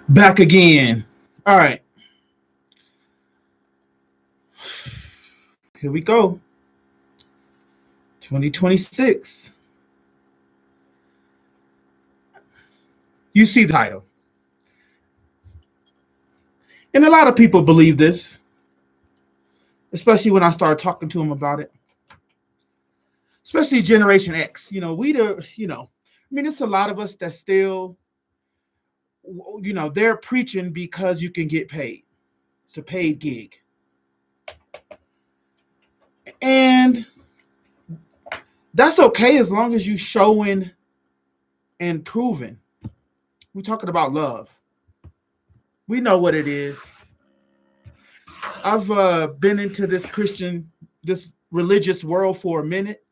Back again. All right, here we go. 2026. You see the title. And a lot of people believe this, especially when I started talking to them about it. Especially Generation X. It's a lot of us that still, they're preaching because you can get paid. It's a paid gig. And that's okay as long as you showing and proving. We're talking about love. We know what it is. I've been into this religious world for a minute,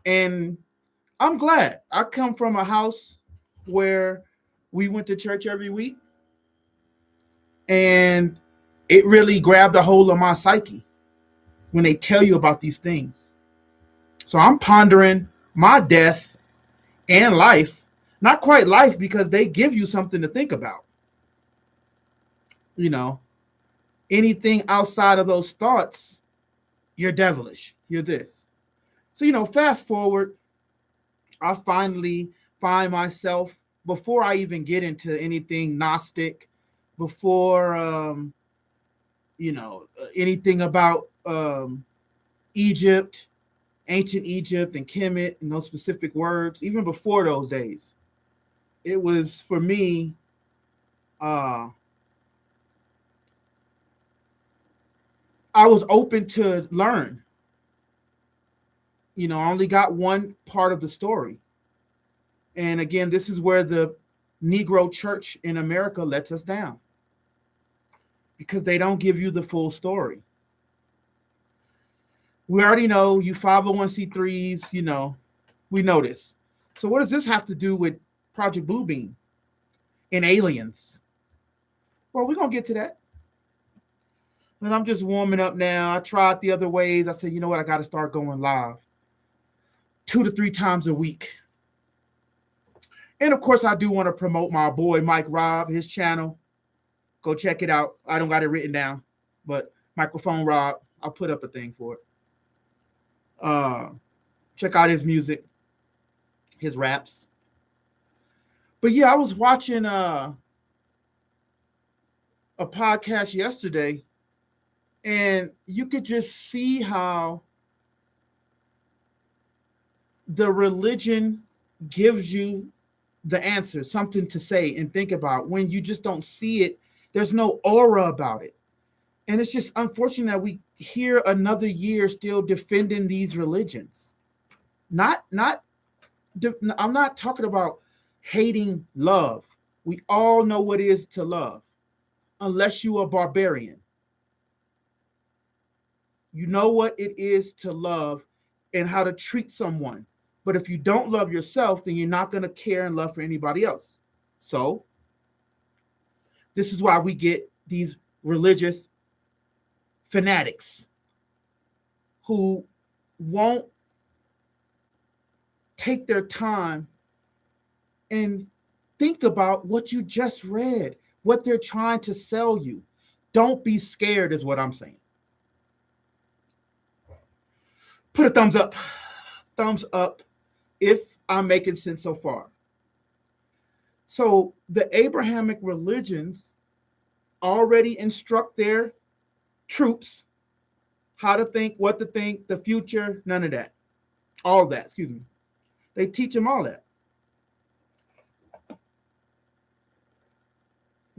and I'm glad. I come from a house where we went to church every week, and it really grabbed a hold of my psyche when they tell you about these things. So I'm pondering my death and life, not quite life because they give you something to think about. Anything outside of those thoughts, you're devilish. You're this. So, fast forward, I finally find myself, before I even get into anything Gnostic, before, anything about Egypt, ancient Egypt and Kemet and those specific words, even before those days, it was for me, I was open to learn. I only got one part of the story. And again, this is where the Negro church in America lets us down because they don't give you the full story. We already know you 501c3s, we know this. So what does this have to do with Project Bluebeam and aliens? Well, we're going to get to that. And I'm just warming up now. I tried the other ways. I said, you know what? I got to start going live 2 to 3 times a week. And of course, I do want to promote my boy, Mike Robb, his channel. Go check it out. I don't got it written down, but Microphone Rob, I'll put up a thing for it. Check out his music, his raps. But yeah, I was watching a podcast yesterday, and you could just see how the religion gives you the answer, something to say and think about. When you just don't see it, there's no aura about it. And it's just unfortunate that we hear another year still defending these religions. I'm not talking about hating love. We all know what it is to love, unless you are a barbarian. You know what it is to love and how to treat someone. But if you don't love yourself, then you're not going to care and love for anybody else. So this is why we get these religious fanatics who won't take their time and think about what you just read, what they're trying to sell you. Don't be scared is what I'm saying. Put a thumbs up. Thumbs up if I'm making sense so far. So the Abrahamic religions already instruct their troops how to think, what to think, the future, none of that. All that, excuse me. They teach them all that.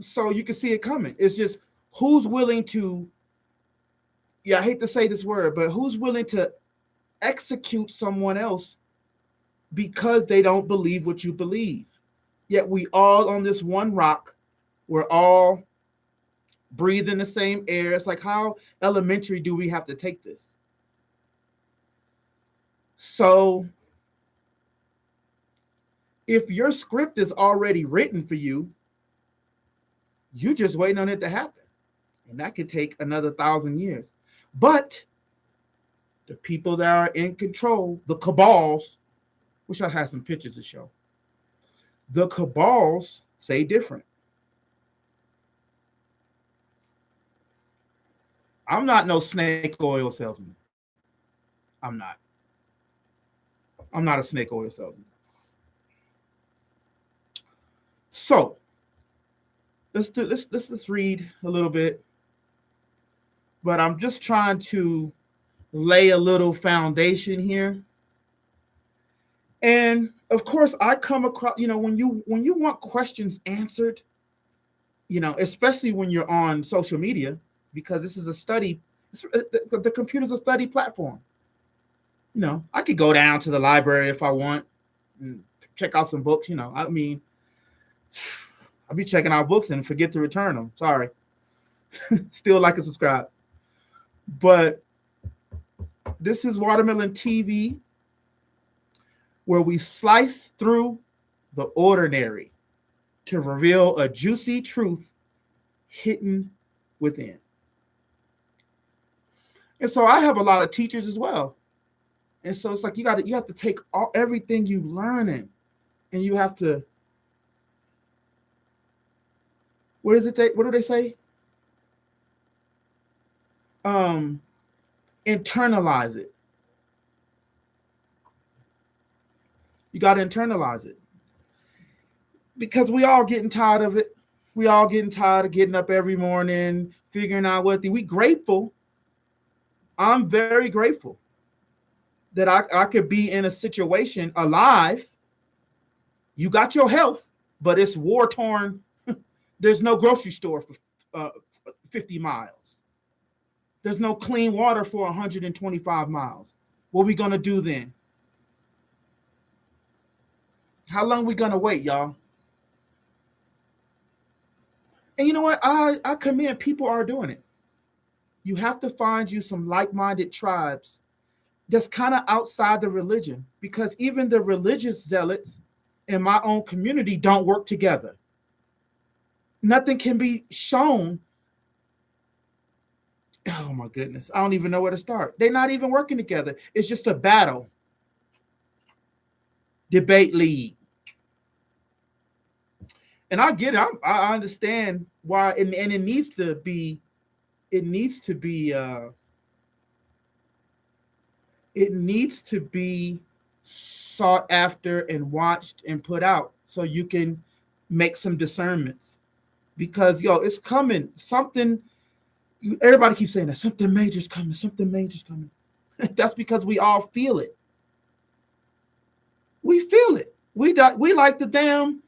So you can see it coming. It's just who's willing to, I hate to say this word, but who's willing to execute someone else because they don't believe what you believe. Yet we all on this one rock, we're all breathing the same air. It's like, how elementary do we have to take this? So if your script is already written for you, you're just waiting on it to happen. And that could take another 1,000 years. But the people that are in control, the cabals, wish I had some pictures to show. The cabals say different. I'm not no snake oil salesman. I'm not. I'm not a snake oil salesman. So let's read a little bit. But I'm just trying to lay a little foundation here. And of course, I come across, when you want questions answered, especially when you're on social media, because this is a study, the computer's a study platform. I could go down to the library if I want and check out some books. I'll be checking out books and forget to return them. Sorry. Still like and subscribe. But this is Watermelon TV, where we slice through the ordinary to reveal a juicy truth hidden within. And so I have a lot of teachers as well. And so it's like you have to take everything you learning, and you have to, what do they say? Internalize it. You got to internalize it, because we all getting tired of it. We all getting tired of getting up every morning, figuring out we grateful. I'm very grateful that I could be in a situation alive. You got your health, but it's war torn. There's no grocery store for 50 miles. There's no clean water for 125 miles. What are we going to do then? How long are we going to wait, y'all? And you know what? I commend people are doing it. You have to find you some like-minded tribes that's kind of outside the religion, because even the religious zealots in my own community don't work together. Nothing can be shown. Oh my goodness. I don't even know where to start. They're not even working together. It's just a battle. Debate league. And I get it. I understand why, and it needs to be sought after and watched and put out, so you can make some discernments, because it's coming. Everybody keeps saying that something major's coming. That's because we all feel it. We feel it. We like the damn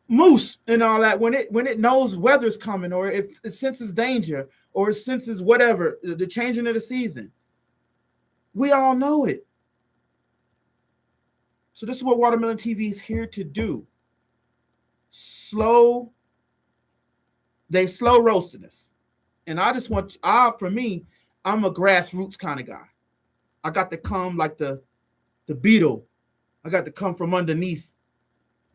moose and all that when it knows weather's coming, or if it senses danger, or it senses whatever, the changing of the season. We all know it. So this is what Watermelon TV is here to do. They slow roasting us. And I just for me, I'm a grassroots kind of guy. I got to come like the beetle. I got to come from underneath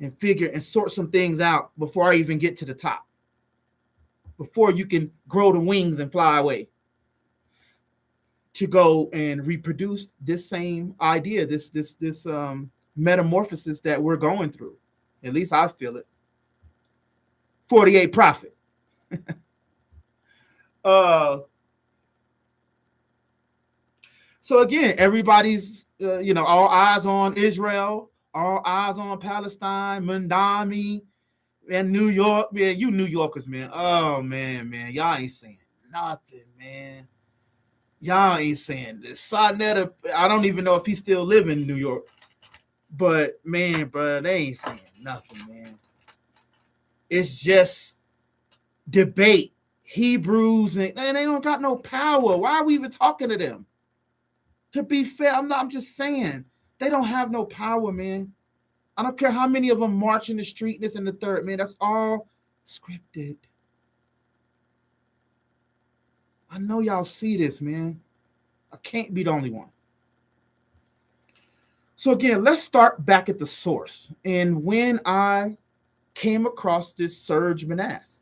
and figure and sort some things out before I even get to the top. Before you can grow the wings and fly away to go and reproduce this same idea, this metamorphosis that we're going through. At least I feel it. 48 Prophet. So again, everybody's all eyes on Israel, all eyes on Palestine, Mandami, and New York. Man, you New Yorkers, man. Oh man, y'all ain't saying nothing, man. Y'all ain't saying this. Sonetta, I don't even know if he's still living in New York. But man, bro, they ain't saying nothing, man. It's just debate. Hebrews, and they don't got no power. Why are we even talking to them? To be fair, I'm just saying, they don't have no power, man. I don't care how many of them march in the street, this and the third, man. That's all scripted. I know y'all see this, man. I can't be the only one. So again, let's start back at the source. And when I came across this Serge Monast,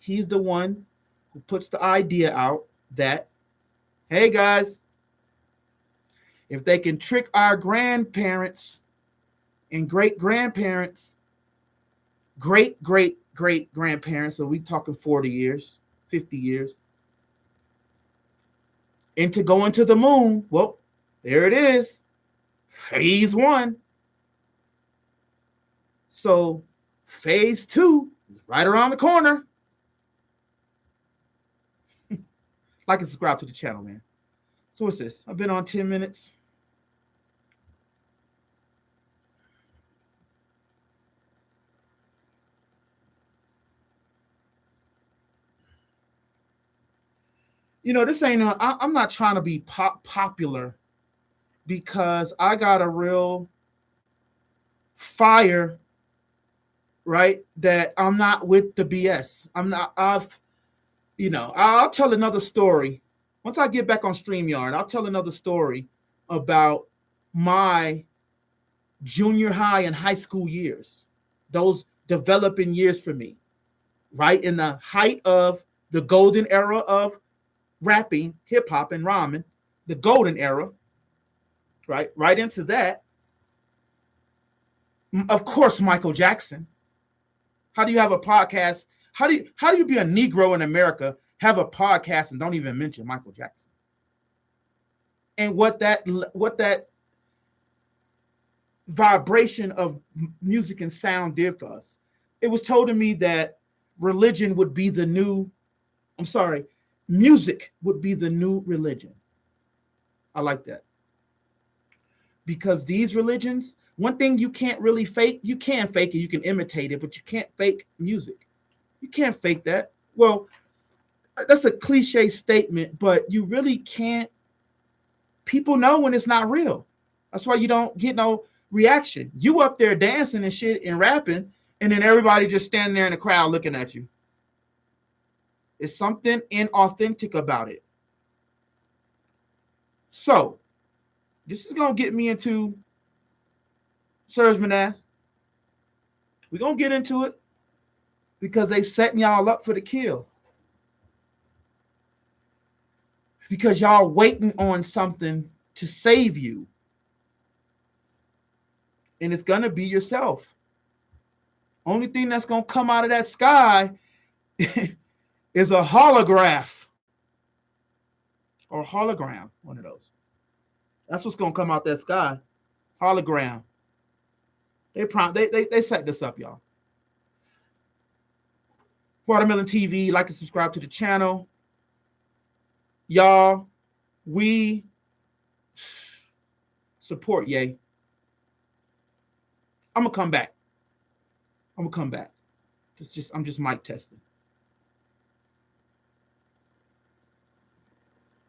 he's the one who puts the idea out that, hey guys, if they can trick our grandparents and great-grandparents, great-great-great-grandparents, so we talking 40 years, 50 years, into going to the moon. Well, there it is. Phase 1. So phase 2 is right around the corner. Like and subscribe to the channel, man. So what's this? I've been on 10 minutes. This ain't I'm not trying to be popular, because I got a real fire, right? That I'm not with the BS. I'll tell another story. Once I get back on StreamYard, I'll tell another story about my junior high and high school years, those developing years for me, right? In the height of the golden era of rapping, hip hop, and rhyming, the golden era, right? Right into that. Of course, Michael Jackson. How do you have a podcast? How do you be a Negro in America, have a podcast, and don't even mention Michael Jackson? And what that vibration of music and sound did for us. It was told to me that religion would be the new, music would be the new religion. I like that. Because these religions, one thing you can't really fake, you can fake it, you can imitate it, but you can't fake music. You can't fake that. Well, that's a cliche statement, but you really can't. People know when it's not real. That's why you don't get no reaction. You up there dancing and shit and rapping, and then everybody just standing there in the crowd looking at you. It's something inauthentic about it. So, this is going to get me into Serge Monast. We're going to get into it because they setting y'all up for the kill. Because y'all waiting on something to save you. And it's going to be yourself. Only thing that's going to come out of that sky is a holograph. Or hologram, one of those. That's what's going to come out that sky. Hologram. They set this up, y'all. Watermelon TV, like and subscribe to the channel. Y'all, we support Ye. I'm going to come back. I'm just mic testing.